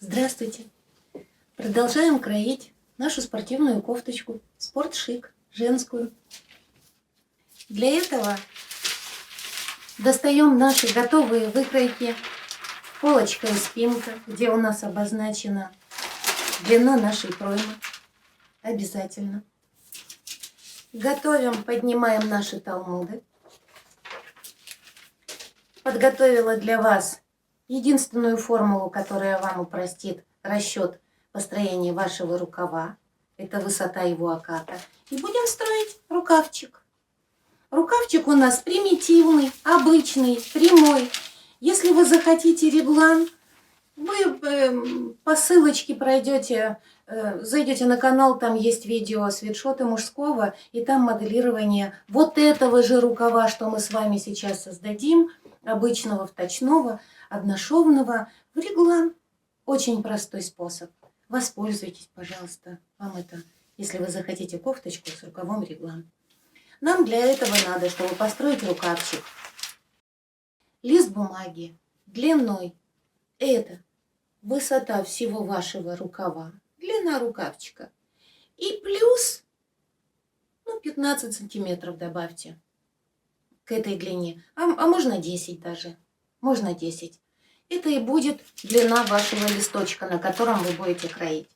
Здравствуйте! Продолжаем кроить нашу спортивную кофточку спортшик женскую. Для этого достаем наши готовые выкройки, полочка и спинка, где у нас обозначена длина нашей проймы. Обязательно. Готовим, поднимаем наши талмуды. Подготовила для вас единственную формулу, которая вам упростит расчет построения вашего рукава. Это высота его оката. И будем строить рукавчик. Рукавчик у нас примитивный, обычный, прямой. Если вы захотите реглан, вы по ссылочке пройдете, зайдете на канал, там есть видео свитшоты мужского, и там моделирование вот этого же рукава, что мы с вами сейчас создадим, обычного вточного, одношовного, в реглан. Очень простой способ. Воспользуйтесь, пожалуйста, вам это, если вы захотите кофточку с рукавом реглан. Нам для этого надо, чтобы построить рукавчик, лист бумаги длиной, это высота всего вашего рукава, длина рукавчика, и плюс 15 сантиметров добавьте к этой длине, а можно 10 даже, можно 10. Это и будет длина вашего листочка, на котором вы будете кроить.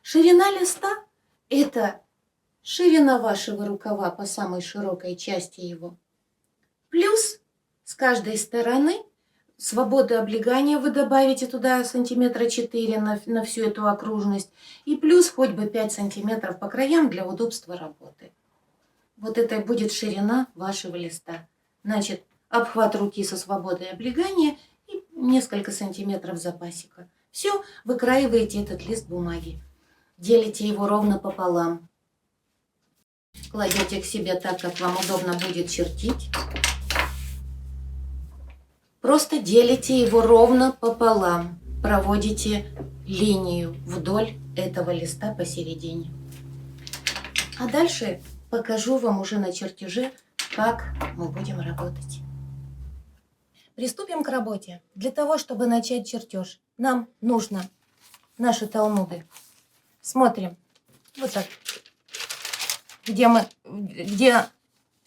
Ширина листа – это ширина вашего рукава по самой широкой части его. Плюс с каждой стороны свободы облегания вы добавите туда сантиметра 4 на всю эту окружность. И плюс хоть бы 5 сантиметров по краям для удобства работы. Вот это будет ширина вашего листа. Значит, обхват руки со свободой облегания и несколько сантиметров запасика. Все, выкраиваете этот лист бумаги. Делите его ровно пополам. Кладете к себе так, как вам удобно будет чертить. Просто делите его ровно пополам. Проводите линию вдоль этого листа посередине. А дальше покажу вам уже на чертеже, как мы будем работать. Приступим к работе. Для того, чтобы начать чертеж, нам нужно наши талмуды. Смотрим. Вот так. Где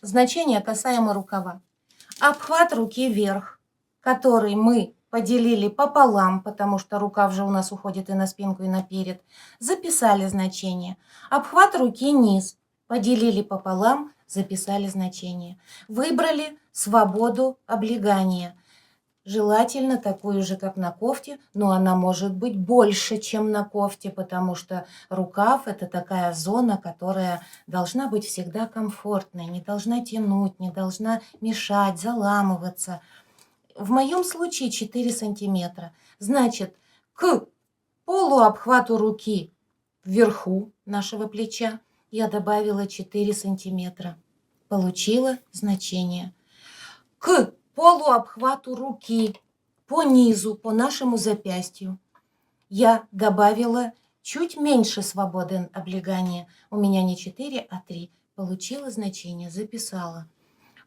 значение касаемо рукава. Обхват руки вверх, который мы поделили пополам, потому что рукав же у нас уходит и на спинку, и наперед. Записали значение. Обхват руки низ. Поделили пополам, записали значение. Выбрали свободу облегания. Желательно такую же, как на кофте, но она может быть больше, чем на кофте, потому что рукав – это такая зона, которая должна быть всегда комфортной, не должна тянуть, не должна мешать, заламываться. В моем случае 4 сантиметра. Значит, к полуобхвату руки вверху нашего плеча я добавила 4 сантиметра. Получила значение. К полуобхвату руки по низу, по нашему запястью, я добавила чуть меньше свободы облегания. У меня не 4, а 3. Получила значение, записала.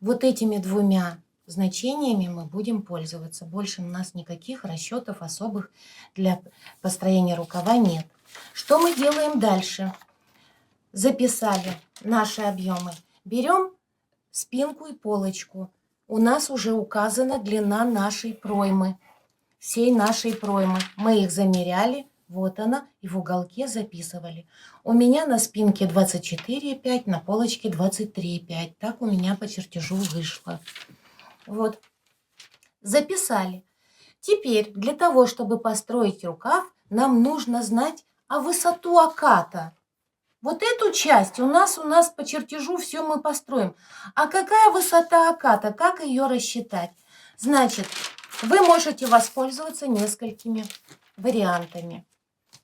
Вот этими двумя значениями мы будем пользоваться. Больше у нас никаких расчетов особых для построения рукава нет. Что мы делаем дальше? Записали наши объемы. Берем спинку и полочку. У нас уже указана длина нашей проймы. Всей нашей проймы. Мы их замеряли. Вот она. И в уголке записывали. У меня на спинке 24,5, на полочке 23,5. Так у меня по чертежу вышло. Вот. Записали. Теперь для того, чтобы построить рукав, нам нужно знать высоту оката. Вот эту часть у нас по чертежу все мы построим. А какая высота оката? Как ее рассчитать? Значит, вы можете воспользоваться несколькими вариантами.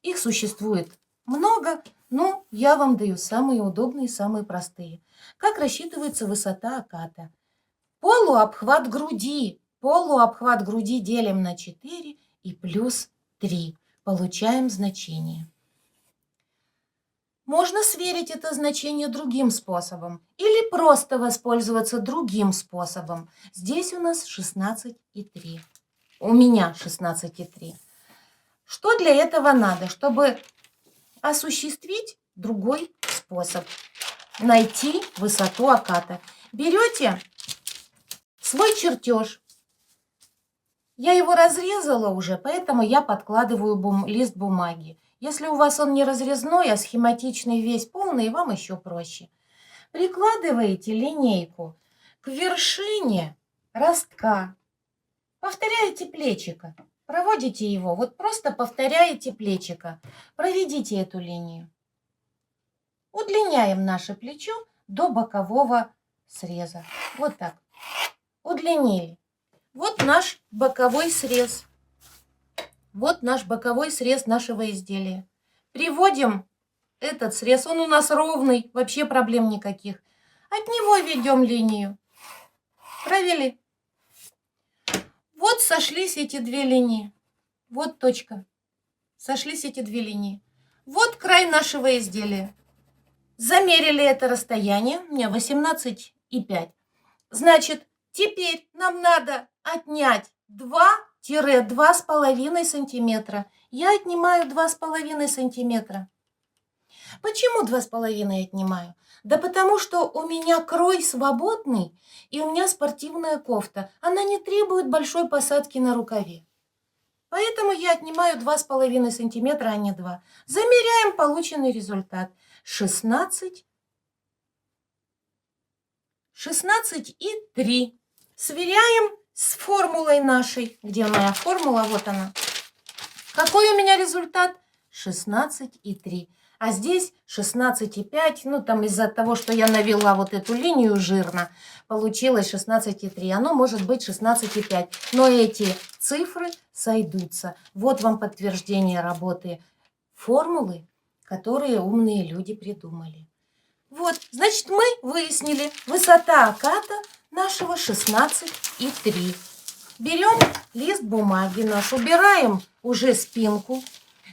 Их существует много, но я вам даю самые удобные, самые простые. Как рассчитывается высота оката? Полуобхват груди. Полуобхват груди делим на 4 и плюс 3. Получаем значение. Можно сверить это значение другим способом или просто воспользоваться другим способом. Здесь у нас 16,3. У меня 16,3. Что для этого надо, чтобы осуществить другой способ? Найти высоту оката. Берете свой чертеж. Я его разрезала уже, поэтому я подкладываю лист бумаги. Если у вас он не разрезной, а схематичный весь полный, вам еще проще. Прикладываете линейку к вершине ростка. Повторяете плечико. Проводите его. Вот просто повторяете плечико. Проведите эту линию. Удлиняем наше плечо до бокового среза. Вот так. Удлинили. Вот наш боковой срез. Вот наш боковой срез нашего изделия. Приводим этот срез. Он у нас ровный, вообще проблем никаких. От него ведем линию. Провели. Вот сошлись эти две линии. Вот точка. Сошлись эти две линии. Вот край нашего изделия. Замерили это расстояние. У меня 18,5. Значит, теперь нам надо отнять 2-2,5 сантиметра. Я отнимаю 2,5 сантиметра. Почему 2,5 отнимаю? Да потому что у меня крой свободный, и у меня спортивная кофта. Она не требует большой посадки на рукаве. Поэтому я отнимаю 2,5 сантиметра, а не 2. Замеряем полученный результат. 16,3. Сверяем с формулой нашей. Где моя формула? Вот она. Какой у меня результат? 16,3. А здесь 16,5. Ну, там из-за того, что я навела вот эту линию жирно, получилось 16,3. Оно может быть 16,5. Но эти цифры сойдутся. Вот вам подтверждение работы формулы, которые умные люди придумали. Вот, значит, мы выяснили высота оката нашего 16,3. Берем лист бумаги наш, убираем уже спинку.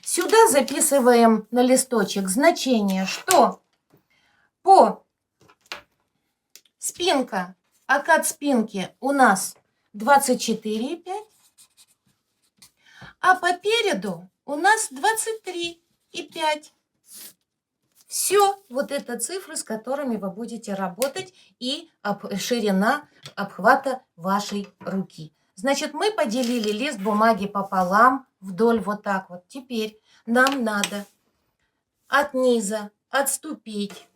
Сюда записываем на листочек значение, что по спинка, окат спинки у нас 24,5, а по переду у нас 23,5. Все, вот это цифры, с которыми вы будете работать, и ширина обхвата вашей руки. Значит, мы поделили лист бумаги пополам, вдоль вот так вот. Теперь нам надо от низа отступить,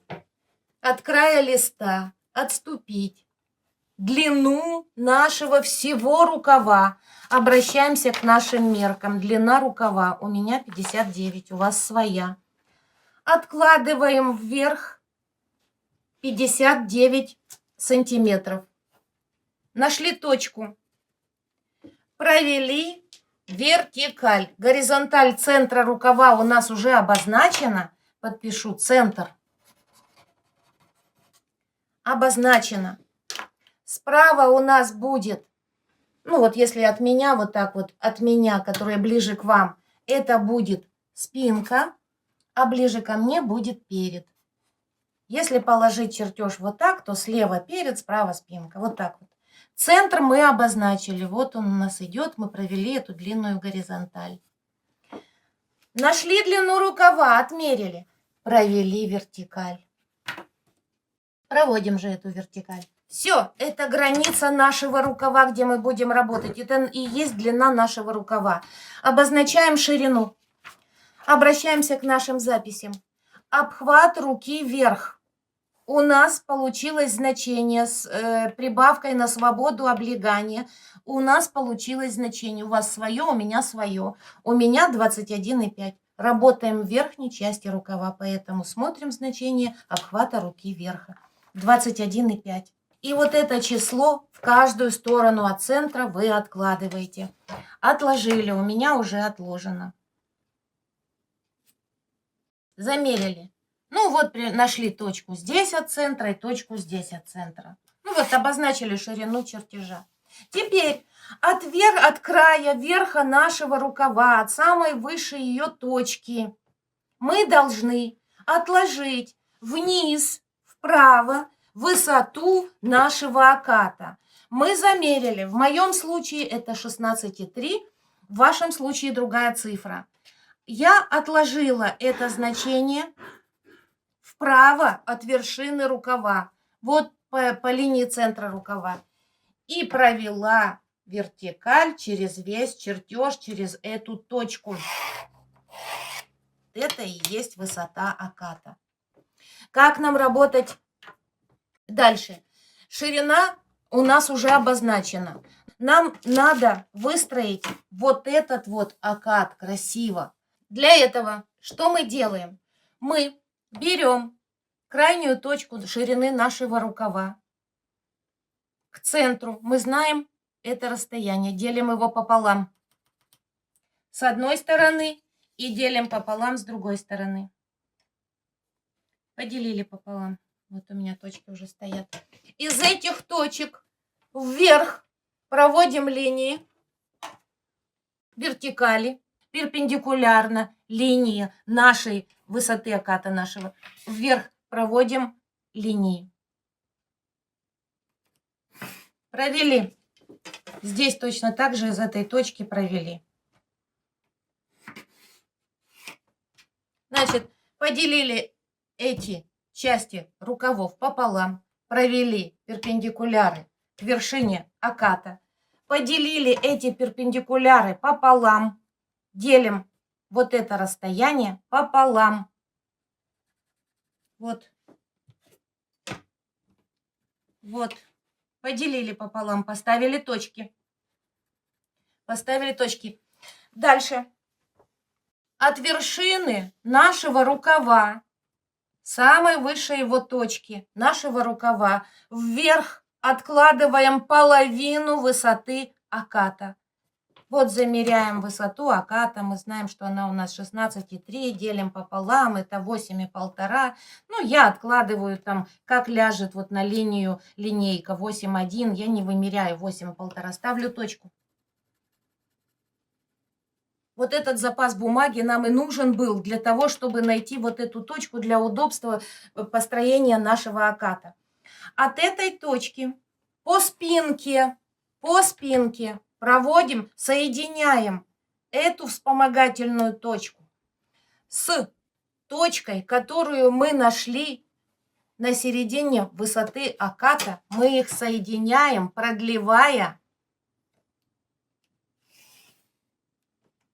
от края листа отступить длину нашего всего рукава. Обращаемся к нашим меркам. Длина рукава у меня 59, у вас своя. Откладываем вверх 59 сантиметров. Нашли точку. Провели вертикаль. Горизонталь центра рукава у нас уже обозначена. Подпишу центр. Обозначено. Справа у нас будет, ну вот если от меня, вот так вот, от меня, которая ближе к вам, это будет спинка, а ближе ко мне будет перед. Если положить чертеж вот так, то слева перед, справа спинка. Вот так вот. Центр мы обозначили. Вот он у нас идет. Мы провели эту длинную горизонталь. Нашли длину рукава, отмерили. Провели вертикаль. Проводим же эту вертикаль. Все, это граница нашего рукава, где мы будем работать. Это и есть длина нашего рукава. Обозначаем ширину. Обращаемся к нашим записям. Обхват руки вверх. У нас получилось значение с прибавкой на свободу облегания. У нас получилось значение. У вас свое, у меня свое. У меня 21,5. Работаем в верхней части рукава, поэтому смотрим значение обхвата руки вверха. 21,5. И вот это число в каждую сторону от центра вы откладываете. Отложили, у меня уже отложено. Замерили. Ну вот нашли точку здесь от центра и точку здесь от центра. Ну вот обозначили ширину чертежа. Теперь от края верха нашего рукава, от самой высшей ее точки, мы должны отложить вниз, вправо, высоту нашего оката. Мы замерили. В моем случае это 16,3, в вашем случае другая цифра. я отложила это значение вправо от вершины рукава, вот по линии центра рукава, и провела вертикаль через весь чертеж, через эту точку. Это и есть высота оката. Как нам работать дальше? Ширина у нас уже обозначена. Нам надо выстроить вот этот вот окат красиво. Для этого что мы делаем? Мы берем крайнюю точку ширины нашего рукава к центру. Мы знаем это расстояние, делим его пополам с одной стороны и делим пополам с другой стороны. Поделили пополам. Вот у меня точки уже стоят. Из этих точек вверх проводим линии вертикали, перпендикулярно линии нашей высоты оката нашего. Вверх проводим линии. Провели. Здесь точно так же из этой точки провели. Значит, поделили эти части рукавов пополам, провели перпендикуляры к вершине оката, поделили эти перпендикуляры пополам, делим вот это расстояние пополам. Вот. Вот. Поделили пополам, поставили точки. Поставили точки. Дальше. От вершины нашего рукава, самой высшей его точки нашего рукава, вверх откладываем половину высоты оката. Вот замеряем высоту оката, мы знаем, что она у нас 16,3, делим пополам, это 8,1. Ну, я откладываю там, как ляжет вот на линию линейка 8,1, я не вымеряю 8,1, ставлю точку. Вот этот запас бумаги нам и нужен был для того, чтобы найти вот эту точку для удобства построения нашего оката. От этой точки по спинке проводим, соединяем эту вспомогательную точку с точкой, которую мы нашли на середине высоты оката. Мы их соединяем, продлевая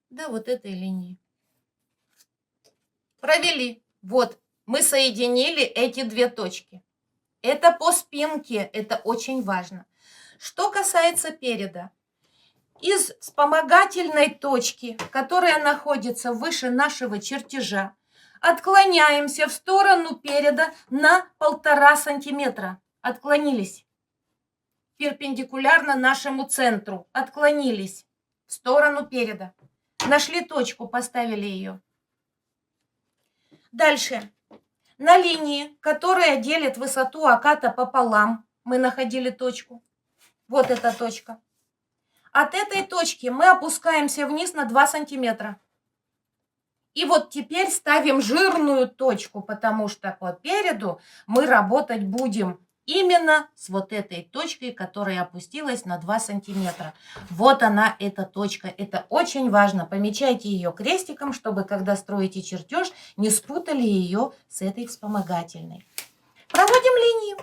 до вот этой линии. Провели. Вот, мы соединили эти две точки. Это по спинке, это очень важно. Что касается переда, из вспомогательной точки, которая находится выше нашего чертежа, отклоняемся в сторону переда на 1,5 сантиметра. Отклонились. Перпендикулярно нашему центру. Отклонились в сторону переда. Нашли точку, поставили ее. Дальше. На линии, которая делит высоту оката пополам, мы находили точку. Вот эта точка. От этой точки мы опускаемся вниз на 2 сантиметра. И вот теперь ставим жирную точку, потому что по переду мы работать будем именно с вот этой точкой, которая опустилась на 2 сантиметра. Вот она, эта точка. Это очень важно. Помечайте ее крестиком, чтобы, когда строите чертеж, не спутали ее с этой вспомогательной. Проводим линию.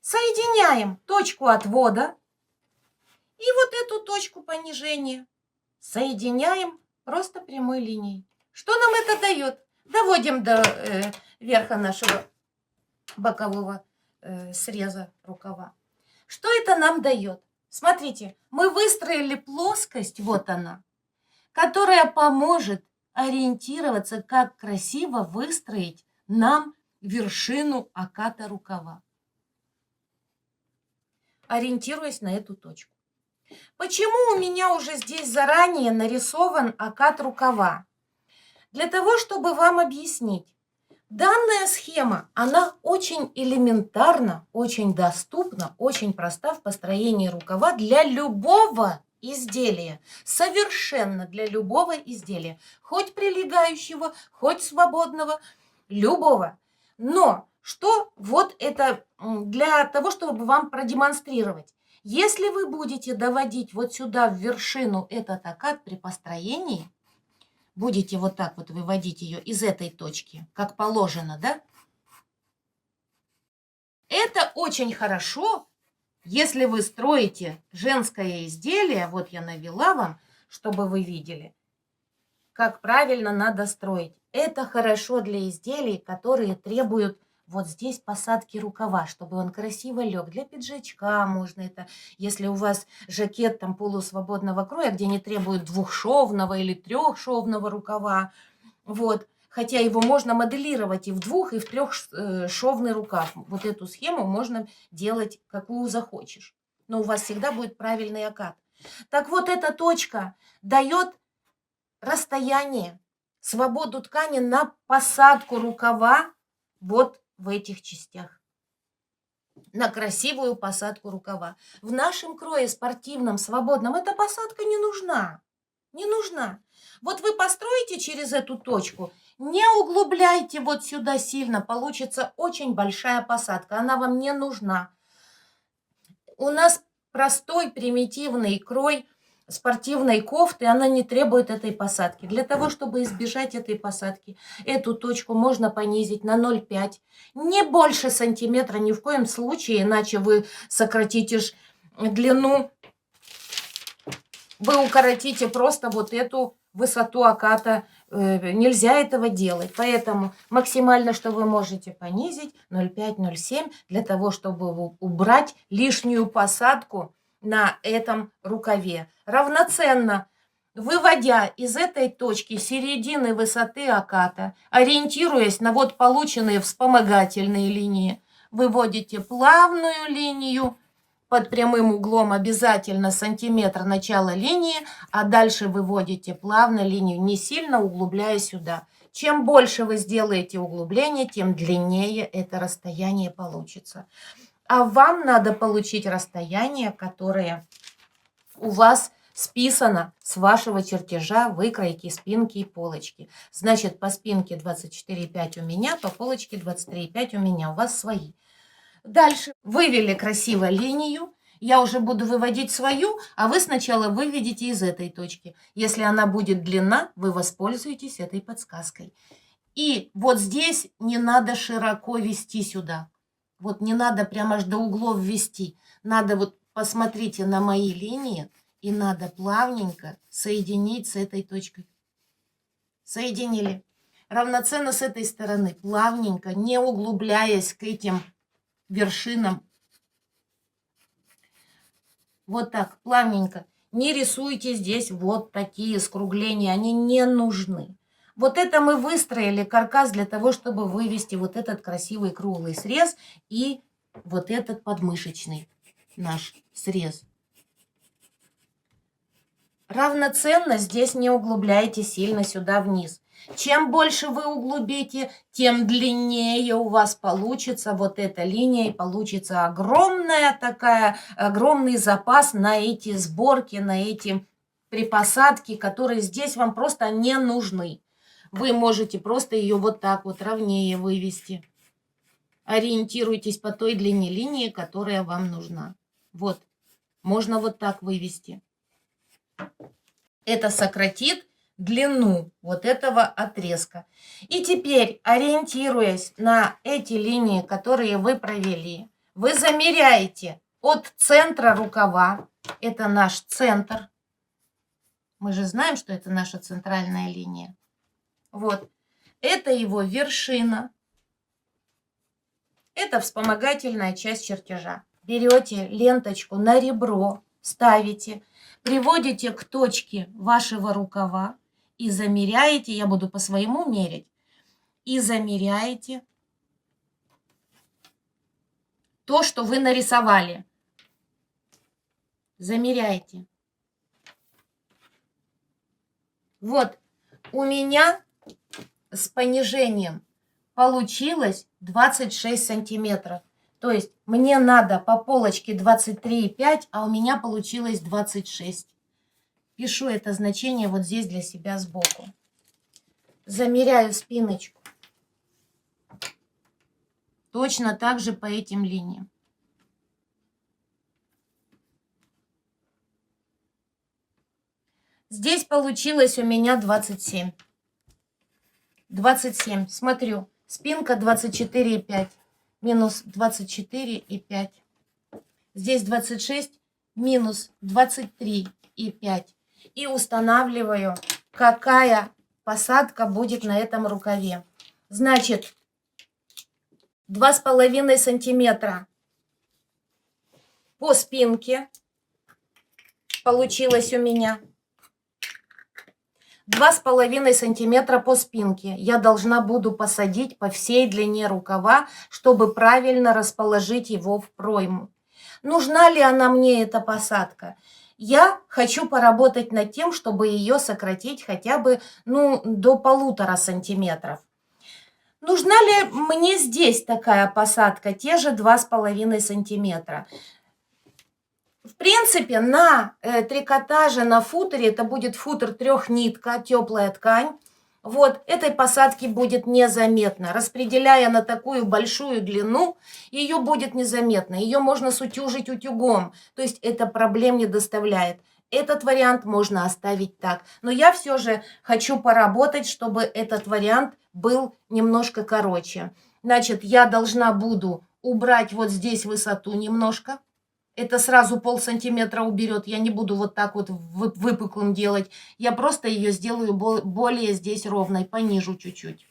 Соединяем точку отвода и вот эту точку понижения. Соединяем просто прямой линией. Что нам это дает? Доводим до верха нашего бокового среза рукава. Что это нам дает? Смотрите, мы выстроили плоскость, вот она, которая поможет ориентироваться, как красиво выстроить нам вершину оката рукава. Ориентируясь на эту точку. Почему у меня уже здесь заранее нарисован окат рукава? Для того, чтобы вам объяснить. Данная схема, она очень элементарна, очень доступна, очень проста в построении рукава для любого изделия. Совершенно для любого изделия. Хоть прилегающего, хоть свободного, любого. Но что вот это для того, чтобы вам продемонстрировать. Если вы будете доводить вот сюда в вершину этот окат при построении, будете вот так вот выводить ее из этой точки, как положено, да? Это очень хорошо, если вы строите женское изделие. Вот я навела вам, чтобы вы видели, как правильно надо строить. Это хорошо для изделий, которые требуют вот здесь посадки рукава, чтобы он красиво лег. Для пиджачка можно это. Если у вас жакет там полусвободного кроя, где не требует двухшовного или трехшовного рукава, вот. Хотя его можно моделировать и в двух, и в трехшовный рукав. Вот эту схему можно делать, какую захочешь. Но у вас всегда будет правильный окат. Так вот, эта точка дает расстояние, свободу ткани на посадку рукава вот в этих частях. На красивую посадку рукава. В нашем крое спортивном, свободном, эта посадка не нужна. Не нужна. Вот вы построите через эту точку, не углубляйте вот сюда сильно, получится очень большая посадка, она вам не нужна. У нас простой примитивный крой спортивной кофты, она не требует этой посадки. Для того, чтобы избежать этой посадки, эту точку можно понизить на 0,5, не больше сантиметра ни в коем случае, иначе вы сократите длину, вы укоротите просто вот эту высоту оката. Нельзя этого делать. Поэтому максимально, что вы можете понизить, 0,5-0,7, для того, чтобы убрать лишнюю посадку на этом рукаве. Равноценно, выводя из этой точки середины высоты оката, ориентируясь на вот полученные вспомогательные линии, выводите плавную линию, под прямым углом обязательно сантиметр начала линии, а дальше выводите плавно линию, не сильно углубляя сюда. Чем больше вы сделаете углубление, тем длиннее это расстояние получится. А вам надо получить расстояние, которое у вас списано с вашего чертежа выкройки спинки и полочки. Значит, по спинке 24,5 у меня, по полочке 23,5 у меня, у вас свои. Дальше вывели красиво линию. Я уже буду выводить свою, а вы сначала выведите из этой точки. Если она будет длинна, вы воспользуетесь этой подсказкой. И вот здесь не надо широко вести сюда. Вот не надо прямо аж до углов вести. Надо вот посмотрите на мои линии, и надо плавненько соединить с этой точкой. Соединили. Равноценно с этой стороны. Плавненько, не углубляясь к этим вершинам. Вот так, плавненько. Не рисуйте здесь вот такие скругления, они не нужны. Вот это мы выстроили каркас для того, чтобы вывести вот этот красивый круглый срез и вот этот подмышечный наш срез. Равноценно здесь не углубляйте сильно сюда вниз. Чем больше вы углубите, тем длиннее у вас получится вот эта линия, и получится огромный запас на эти сборки, на эти припосадки, которые здесь вам просто не нужны. Вы можете просто ее вот так вот ровнее вывести. Ориентируйтесь по той длине линии, которая вам нужна. Вот, можно вот так вывести. Это сократит длину вот этого отрезка. И теперь, ориентируясь на эти линии, которые вы провели, вы замеряете от центра рукава, это наш центр, мы же знаем, что это наша центральная линия, вот, это его вершина, это вспомогательная часть чертежа. Берете ленточку на ребро, ставите, приводите к точке вашего рукава и замеряете, я буду по своему мерить, и замеряете то, что вы нарисовали. Замеряйте. Вот у меня с понижением получилось 26 сантиметров. То есть мне надо по полочке 23,5, а у меня получилось 26. Пишу это значение вот здесь для себя сбоку. Замеряю спиночку. Точно так же по этим линиям. Здесь получилось у меня 27. 27. Смотрю. Спинка 24,5. Минус 24,5. Здесь 26. Минус 23,5. И устанавливаю, какая посадка будет на этом рукаве. Значит, 2,5 сантиметра по спинке получилось у меня. 2,5 сантиметра по спинке я должна буду посадить по всей длине рукава, чтобы правильно расположить его в пройму. Нужна ли она мне, эта посадка? Я хочу поработать над тем, чтобы ее сократить хотя бы до 1,5 сантиметров. Нужна ли мне здесь такая посадка, те же 2,5 сантиметра? В принципе, на трикотаже, на футере, это будет футер трехнитка, теплая ткань, вот, этой посадки будет незаметно. Распределяя на такую большую длину, ее будет незаметно. Ее можно сутюжить утюгом, то есть это проблем не доставляет. Этот вариант можно оставить так. Но я все же хочу поработать, чтобы этот вариант был немножко короче. Значит, я должна буду убрать вот здесь высоту немножко. Это сразу 0,5 сантиметра уберет. Я не буду вот так вот выпуклым делать. Я просто ее сделаю более здесь ровной, понижу чуть-чуть.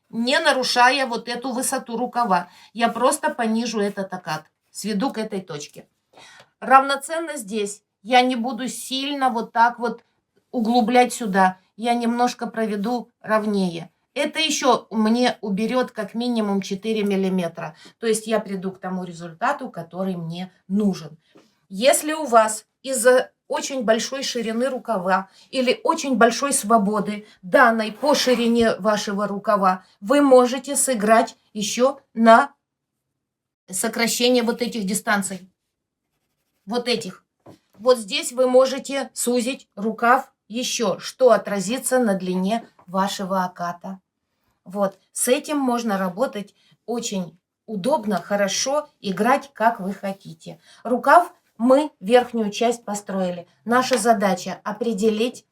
Не нарушая вот эту высоту рукава. Я просто понижу этот окат. Сведу к этой точке. Равноценно здесь. Я не буду сильно вот так вот углублять сюда. Я немножко проведу ровнее. Это еще мне уберет как минимум 4 миллиметра. То есть я приду к тому результату, который мне нужен. Если у вас из-за очень большой ширины рукава или очень большой свободы, данной по ширине вашего рукава, вы можете сыграть еще на сокращение вот этих дистанций. Вот этих. Вот здесь вы можете сузить рукав еще, что отразится на длине вашего оката. Вот, с этим можно работать очень удобно, хорошо, играть как вы хотите. Рукав мы верхнюю часть построили. Наша задача определить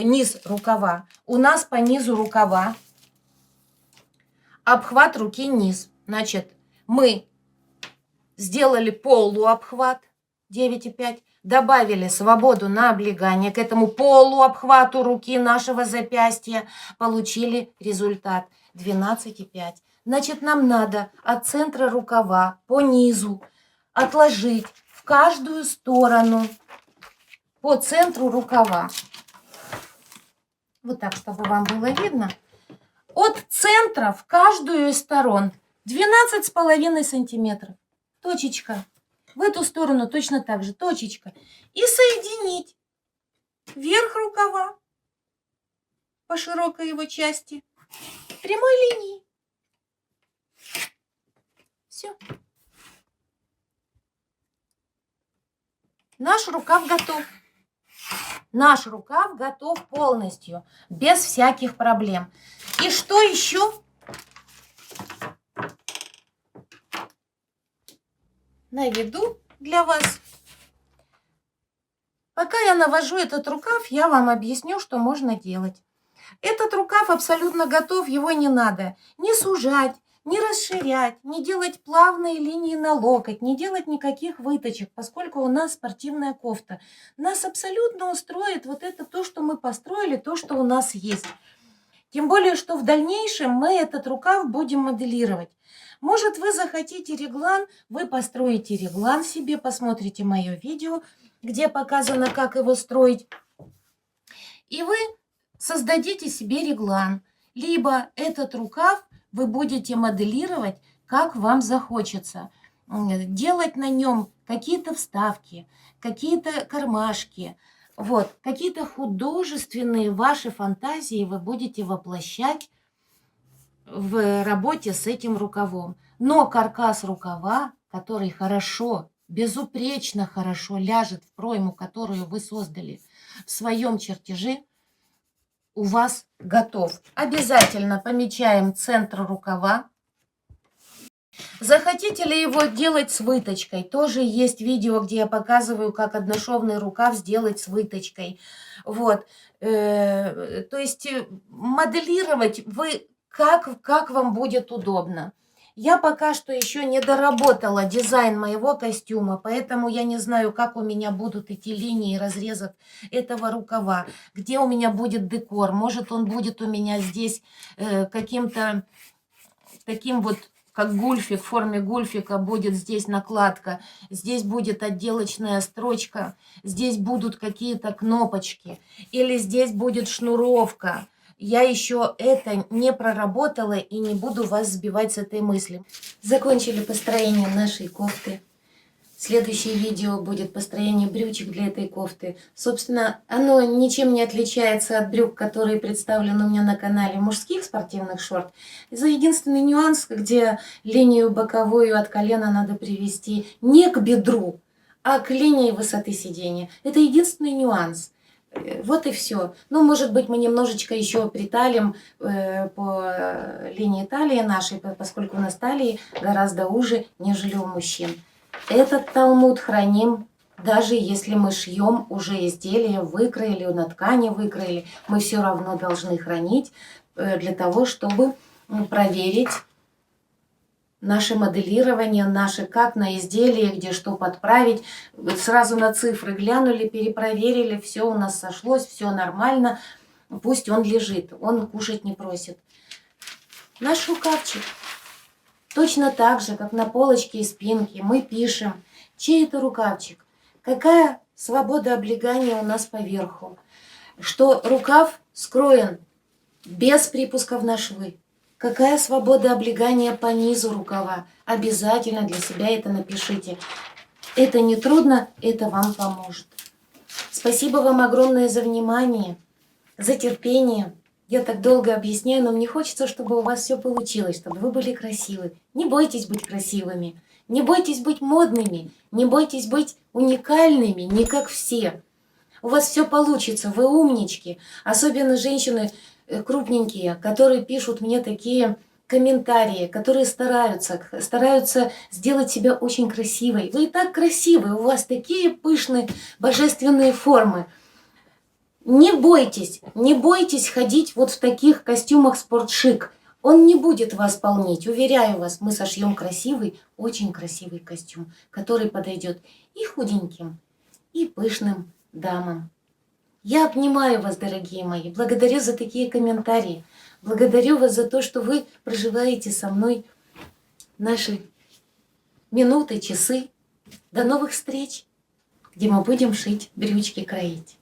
низ рукава. У нас по низу рукава обхват руки низ. Значит, мы сделали полуобхват 9,5. Добавили свободу на облегание к этому полуобхвату руки нашего запястья, получили результат 12,5. Значит, нам надо от центра рукава по низу отложить в каждую сторону по центру рукава. Вот так, чтобы вам было видно. От центра в каждую из сторон 12,5 сантиметров. Точечка. В эту сторону точно так же, точечка. И соединить верх рукава по широкой его части прямой линией. Все. Наш рукав готов. Наш рукав готов полностью, без всяких проблем. И что еще? Наведу для вас. Пока я навожу этот рукав, я вам объясню, что можно делать. Этот рукав абсолютно готов, его не надо ни сужать, ни расширять, ни делать плавные линии на локоть, не делать никаких выточек, поскольку у нас спортивная кофта. Нас абсолютно устроит вот это то, что мы построили, то, что у нас есть. Тем более, что в дальнейшем мы этот рукав будем моделировать. Может, вы захотите реглан, вы построите реглан себе, посмотрите мое видео, где показано, как его строить. И вы создадите себе реглан. Либо этот рукав вы будете моделировать, как вам захочется. Делать на нем какие-то вставки, какие-то кармашки. Вот, какие-то художественные ваши фантазии вы будете воплощать в работе с этим рукавом. Но каркас рукава, который хорошо, безупречно хорошо ляжет в пройму, которую вы создали в своем чертеже, у вас готов. Обязательно помечаем центр рукава. Захотите ли его делать с выточкой? Тоже есть видео, где я показываю, как одношовный рукав сделать с выточкой. Вот. То есть моделировать вы как вам будет удобно. Я пока что еще не доработала дизайн моего костюма, поэтому я не знаю, как у меня будут идти линии разрезов этого рукава, где у меня будет декор. Может, он будет у меня здесь каким-то таким вот, как гульфик, в форме гульфика будет здесь накладка, здесь будет отделочная строчка, здесь будут какие-то кнопочки, или здесь будет шнуровка. Я еще это не проработала и не буду вас сбивать с этой мысли. Закончили построение нашей кофты. Следующее видео будет построение брючек для этой кофты. Собственно, оно ничем не отличается от брюк, которые представлены у меня на канале мужских спортивных шорт. За единственный нюанс, где линию боковую от колена надо привести не к бедру, а к линии высоты сидения. Это единственный нюанс. Вот и все. Ну, может быть, мы немножечко еще приталим по линии талии нашей, поскольку у нас талии гораздо уже, нежели у мужчин. Этот талмуд храним, даже если мы шьем уже изделие, выкроили, на ткани выкроили, мы все равно должны хранить для того, чтобы проверить наше моделирование, наше как на изделии, где что подправить. Сразу на цифры глянули, перепроверили, все у нас сошлось, все нормально. Пусть он лежит, он кушать не просит. Наш рукавчик. Точно так же, как на полочке и спинке, мы пишем, чей это рукавчик, какая свобода облегания у нас поверху, что рукав скроен без припусков на швы, какая свобода облегания по низу рукава. Обязательно для себя это напишите. Это не трудно, это вам поможет. Спасибо вам огромное за внимание, за терпение. Я так долго объясняю, но мне хочется, чтобы у вас все получилось, чтобы вы были красивы. Не бойтесь быть красивыми, не бойтесь быть модными, не бойтесь быть уникальными, не как все. У вас все получится, вы умнички. Особенно женщины крупненькие, которые пишут мне такие комментарии, которые стараются сделать себя очень красивой. Вы и так красивы, у вас такие пышные божественные формы. Не бойтесь ходить вот в таких костюмах спортшик. Он не будет вас полнить, уверяю вас. Мы сошьем красивый, очень красивый костюм, который подойдет и худеньким, и пышным дамам. Я обнимаю вас, дорогие мои, благодарю за такие комментарии. Благодарю вас за то, что вы проживаете со мной наши минуты, часы. До новых встреч, где мы будем шить брючки, кроить.